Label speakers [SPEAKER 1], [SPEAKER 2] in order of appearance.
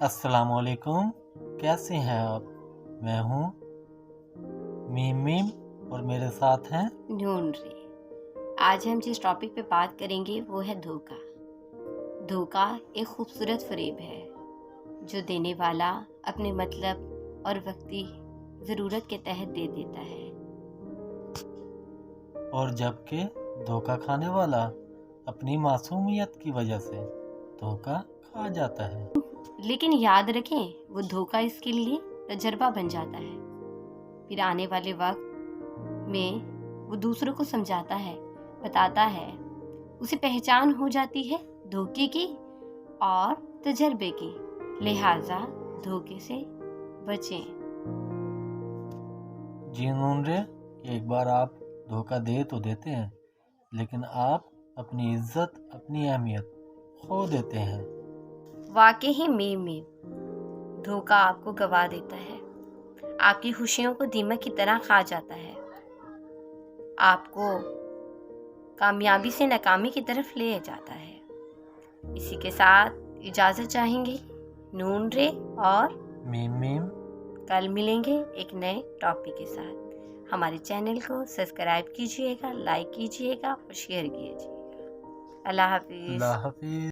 [SPEAKER 1] السلام علیکم، کیسے ہیں آپ؟ میں ہوں میم اور میرے ساتھ ہیں
[SPEAKER 2] ڈھونڈ رہے۔ آج ہم جس ٹاپک پہ بات کریں گے وہ ہے دھوکہ۔ دھوکہ ایک خوبصورت فریب ہے جو دینے والا اپنے مطلب اور وقتی ضرورت کے تحت دے دیتا ہے،
[SPEAKER 1] اور جبکہ دھوکہ کھانے والا اپنی معصومیت کی وجہ سے دھوکہ کھا جاتا ہے۔
[SPEAKER 2] لیکن یاد رکھیں وہ دھوکہ اس کے لیے تجربہ بن جاتا ہے۔ پھر آنے والے وقت میں وہ دوسروں کو سمجھاتا ہے، بتاتا ہے، اسے پہچان ہو جاتی ہے دھوکے کی اور تجربے کی، لہٰذا دھوکے سے بچیں۔
[SPEAKER 1] جی نونرے، ایک بار آپ دھوکہ دے تو دیتے ہیں، لیکن آپ اپنی عزت، اپنی اہمیت کھو دیتے ہیں۔
[SPEAKER 2] واقعی میں دھوکہ آپ کو گوا دیتا ہے، آپ کی خوشیوں کو دیمک کی طرح کھا جاتا ہے، آپ کو کامیابی سے ناکامی کی طرف لے جاتا ہے۔ اسی کے ساتھ اجازت چاہیں گے نون رے اور
[SPEAKER 1] میم
[SPEAKER 2] کل ملیں گے ایک نئے ٹاپک کے ساتھ۔ ہمارے چینل کو سبسکرائب کیجیے گا، لائک کیجیے گا اور شیئر کیجیے گا۔ اللہ حافظ۔
[SPEAKER 1] اللہ حافظ۔